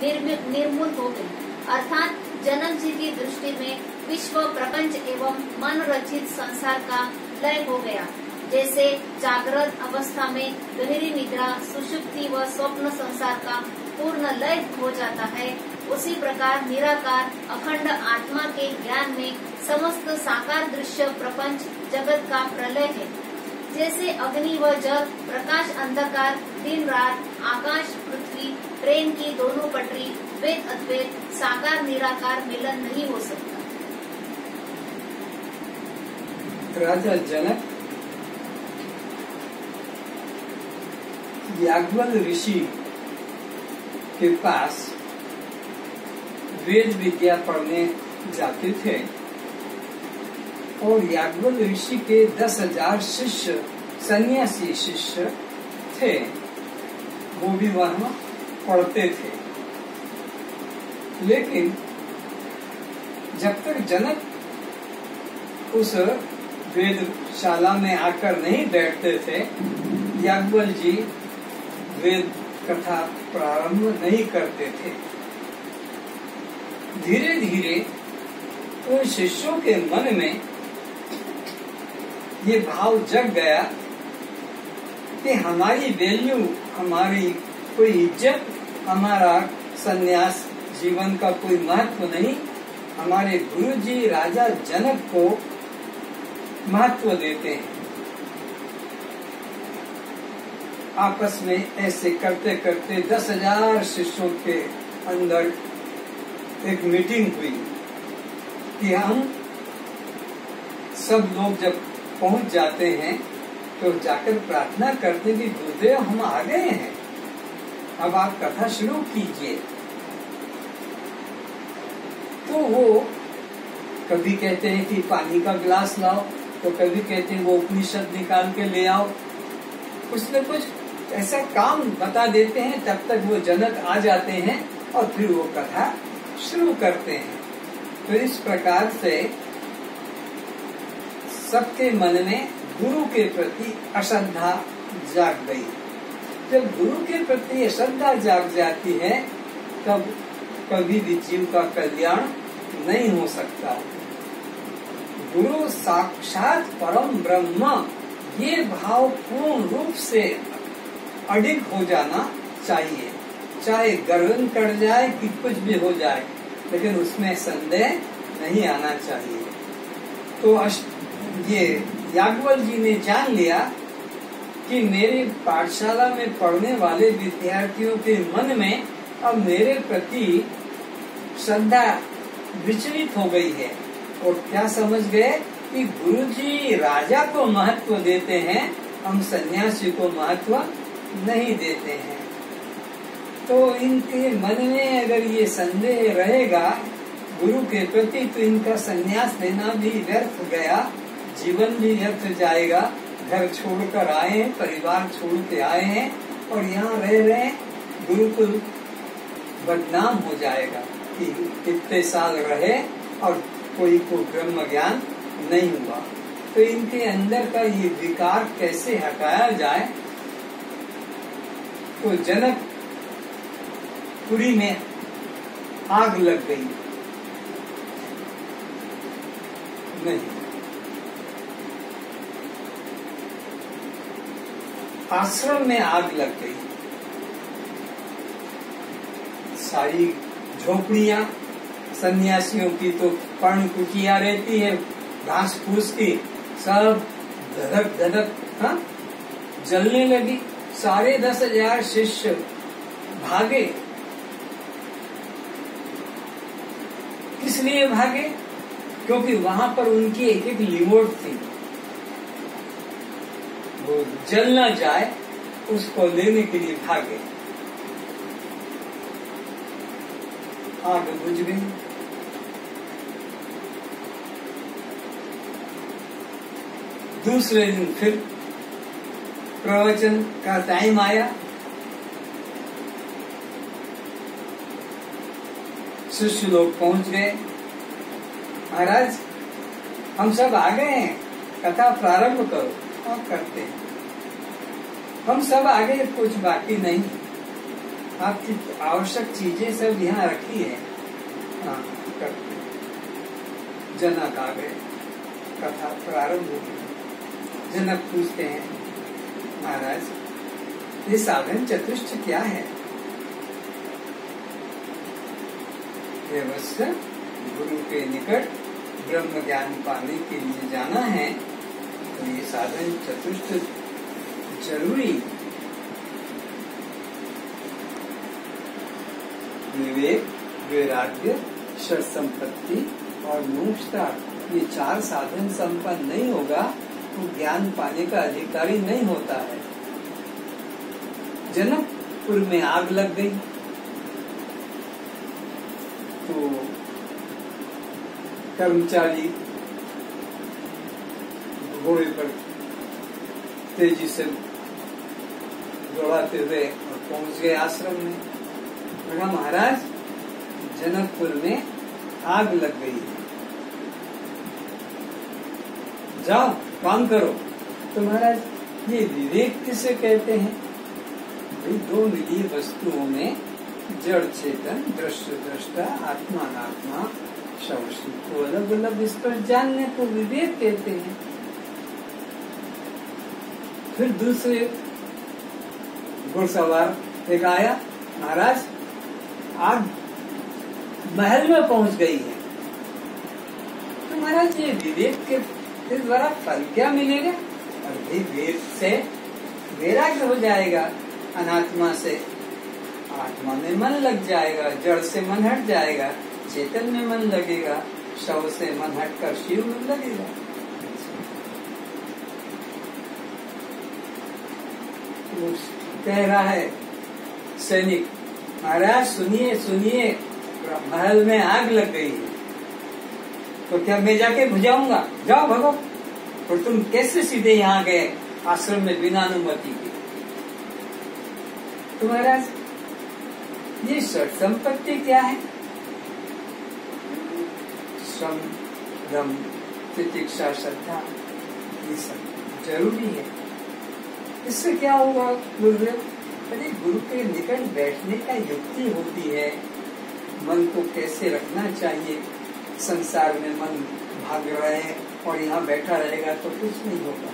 निर्मूल हो गई, अर्थात जनक जी की दृष्टि में विश्व, प्रपंच एवं मन रचित संसार का लय हो गया। जैसे जागृत अवस्था में गहरी निद्रा, सुषुप्ति व स्वप्न संसार का पूर्ण लय हो जाता है, उसी प्रकार निराकार अखंड आत्मा के ज्ञान में समस्त साकार दृश्य प्रपंच जगत का प्रलय है। जैसे अग्नि व जल, प्रकाश अंधकार, दिन रात, आकाश पृथ्वी, ट्रेन की दोनों पटरी, द्वैत अद्वैत, साकार निराकार मिलन नहीं हो सकता। राजा जनक याज्ञवल्क्य ऋषि के पास वेद विद्या पढ़ने जाते थे और याज्ञवल्क्य ऋषि के 10,000 शिष्य, सन्यासी शिष्य थे, वो भी वहां पढ़ते थे। लेकिन जब तक जनक उस वेदशाला में आकर नहीं बैठते थे, याज्ञवल्क्य जी वेद कथा प्रारंभ नहीं करते थे। धीरे धीरे उन शिष्यों के मन में ये भाव जग गया कि हमारी वैल्यू, हमारी कोई इज्जत, हमारा सन्यास जीवन का कोई महत्व नहीं, हमारे गुरुजी राजा जनक को महत्व देते हैं। आपस में ऐसे करते करते 10,000 शिष्यों के अंदर एक मीटिंग हुई कि हम सब लोग जब पहुंच जाते हैं तो जाकर प्रार्थना करते कि गुरुदेव हम आ गए हैं, अब आप कथा शुरू कीजिए। तो वो कभी कहते हैं कि पानी का गिलास लाओ, तो कभी कहते हैं वो उपनिषद निकाल के ले आओ, कुछ न कुछ ऐसा काम बता देते हैं। तब तक वो जनक आ जाते हैं और फिर वो कथा शुरू करते हैं। तो इस प्रकार से सबके मन में गुरु के प्रति अश्रद्धा जाग गई। जब गुरु के प्रति अश्रद्धा जाग जाती है तब कभी भी जीव का कल्याण नहीं हो सकता। गुरु साक्षात परम ब्रह्म, ये भाव पूर्ण रूप से अडिग हो जाना चाहिए। चाहे गर्दन कट जाए कि कुछ भी हो जाए, लेकिन उसमें संदेह नहीं आना चाहिए। तो ये याज्ञवल्क्य जी ने जान लिया कि मेरे पाठशाला में पढ़ने वाले विद्यार्थियों के मन में अब मेरे प्रति श्रद्धा विचलित हो गई है, और क्या समझ गए कि गुरुजी राजा को महत्व देते हैं, हम सन्यासी को महत्व नहीं देते हैं। तो इनके मन में अगर ये संदेह रहेगा गुरु के प्रति, तो इनका सन्यास लेना भी व्यर्थ गया, जीवन भी व्यर्थ जाएगा। घर छोड़कर आए हैं, परिवार छोड़ के आए हैं और यहाँ रह रहे, गुरुकुल बदनाम हो जाएगा कि कितने साल रहे और कोई को ब्रह्म ज्ञान नहीं हुआ। तो इनके अंदर का ये विकार कैसे हटाया जाए। तो जनकपुरी में आग लग गई। नहीं, आश्रम में आग लग गई। सारी झोपड़ियां सन्यासियों की तो पर्ण कुटिया रहती है, घास फूस की, सब धधक धधक जलने लगी। सारे 10,000 शिष्य भागे। किस लिए भागे? क्योंकि वहां पर उनकी एक एक लिमोट थी, वो जल न जाए उसको लेने के लिए भागे। आग बुझ गई। दूसरे दिन फिर प्रवचन का टाइम आया। शिष्य लोग पहुंच गए। महाराज हम सब आ गए हैं, कथा प्रारंभ करो। और करते हैं। हम सब आ गए, कुछ बाकी नहीं। आपकी आवश्यक चीजें सब यहाँ रखी है। जनक आ गए, कथा प्रारंभ हो गई। जनक पूछते हैं, महाराज ये साधन चतुष्ट क्या है? देवस्य गुरु के निकट ब्रह्म ज्ञान पाने के लिए जाना है तो ये साधन चतुष्ट जरूरी। विवेक, वैराग्य, षट संपत्ति और मोक्षता, ये 4 साधन संपन्न नहीं होगा तो ज्ञान पाने का अधिकारी नहीं होता है। जनकपुर में आग लग गई तो कर्मचारी घोड़े पर तेजी से दौड़ाते हुए और पहुंच गए आश्रम में। कहा, महाराज जनकपुर में आग लग गई है, जाओ काम करो। तो महाराज ये विवेक किसे कहते हैं? भाई 2 मिलीय वस्तुओं में जड़ चेतन, दृश्य दृष्टा, आत्मा अनात्मा, शवशी को अलग अलग इस पर जानने को विवेक कहते हैं। फिर दूसरे घुड़सवार एक आया, महाराज आग महल में पहुंच गई है। तो महाराज ये विवेक के द्वारा फल क्या मिलेगा? और विवेक से वैराग्य हो जाएगा, अनात्मा से आत्मा में मन लग जाएगा, जड़ से मन हट जाएगा, चेतन में मन लगेगा, शव से मन हटकर शिव में लगेगा। तो कह रहा है सैनिक, महाराज सुनिए सुनिए, महल में आग लग गई है तो क्या मैं जाके बुझाऊंगा? जाओ भगो। और तुम कैसे सीधे यहाँ गए आश्रम में बिना अनुमति के? तो महाराज ये षट संपत्ति क्या है? श्रम, दम, तितिक्षा, श्रद्धा, ये सब जरूरी है। इससे क्या होगा गुरुदेव? अरे गुरु के निकट बैठने का युक्ति होती है, मन को कैसे रखना चाहिए। संसार में मन भाग रहा है और यहाँ बैठा रहेगा तो कुछ नहीं होगा।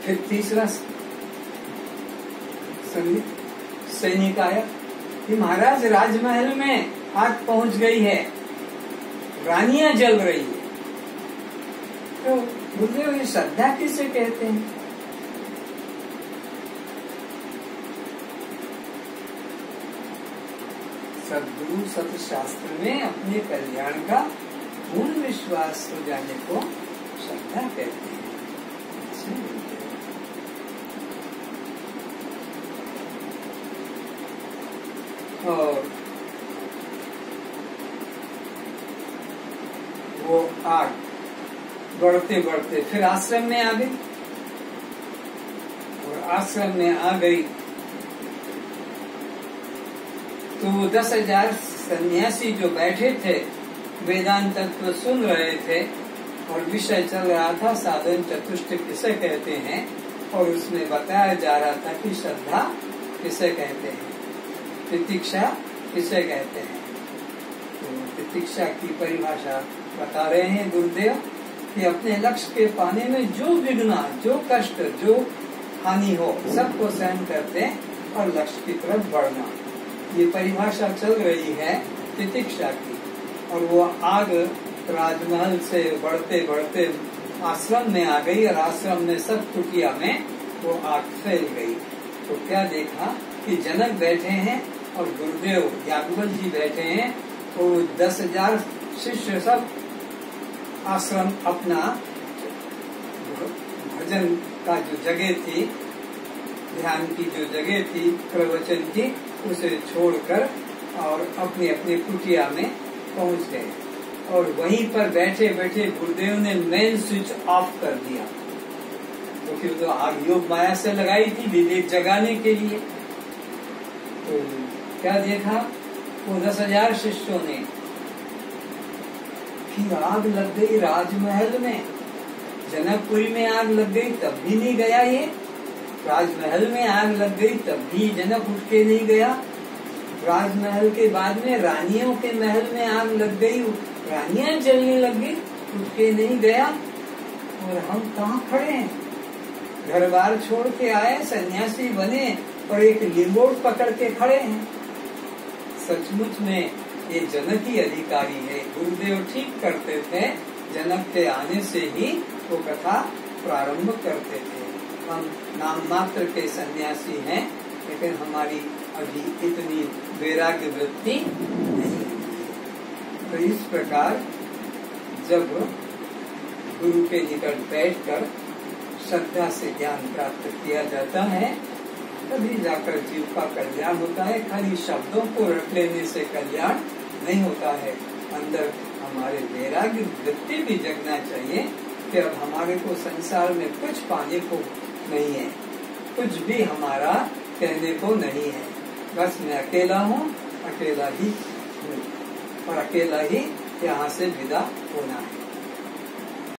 फिर तीसरा सैनिक आया कि महाराज राजमहल में आग पहुंच गई है, रानियां जल रही है। तो गुरुदेव ये श्रद्धा किसे कहते हैं? सद्गुरु सतशास्त्र में अपने कल्याण का पूर्ण विश्वास हो जाने को श्रद्धा कहते हैं। और वो आग बढ़ते बढ़ते फिर आश्रम में आ गई और आश्रम में आ गई तो 10,000 सन्यासी जो बैठे थे वेदांत तत्व सुन रहे थे और विषय चल रहा था साधन चतुष्ट किसे कहते हैं और उसमें बताया जा रहा था कि श्रद्धा किसे कहते हैं, तितिक्षा किसे कहते हैं। तो तितिक्षा की परिभाषा बता रहे हैं गुरुदेव कि अपने लक्ष्य के पाने में जो विघ्न, जो कष्ट, जो हानि हो सबको सहन करते और लक्ष्य की तरफ बढ़ना, ये परिभाषा चल रही है तितिक्षा की। और वो आग राजमहल से बढ़ते बढ़ते आश्रम में आ गई और आश्रम में सब कुटिया में वो आग फैल गई। तो क्या देखा कि जनक बैठे हैं और गुरुदेव याज्ञवल्क्य जी बैठे हैं, तो 10,000 शिष्य सब आश्रम अपना भजन का जो जगह थी, ध्यान की जो जगह थी, प्रवचन की, उसे छोड़कर और अपने अपने कुटिया में पहुंच गए। और वहीं पर बैठे बैठे गुरुदेव ने मेन स्विच ऑफ कर दिया, क्योंकि तो आग योग माया से लगाई थी विवेक जगाने के लिए। तो क्या देखा वो 10,000 शिष्यों ने कि आग लग गई राजमहल में, जनकपुरी में आग लग गई तब भी नहीं गया ये, राजमहल में आग लग गई तब भी जनक उठ के नहीं गया। राजमहल के बाद में रानियों के महल में आग लग गई, रानियां जलने लग गई, उठ के नहीं गया। और हम कहाँ खड़े हैं? घर बार छोड़ के आए, सन्यासी बने और एक लिंगोट पकड़ के खड़े हैं। सचमुच में ये जनक ही अधिकारी है। गुरुदेव ठीक करते थे, जनक के आने से ही वो कथा प्रारंभ करते थे। हम नाम मात्र के सन्यासी हैं, लेकिन हमारी अभी इतनी वैराग्य वृत्ति नहीं। तो इस प्रकार जब गुरु के निकट बैठकर श्रद्धा से ज्ञान प्राप्त किया जाता है, तभी जाकर जीव का कल्याण होता है। खाली शब्दों को रट लेने से कल्याण नहीं होता है। अंदर हमारे वैराग्य वृत्ति भी जगना चाहिए कि अब हमारे को संसार में कुछ पाने को नहीं है, कुछ भी हमारा कहने को नहीं है। बस मैं अकेला हूँ, अकेला ही हूँ और अकेला ही यहाँ से विदा होना है।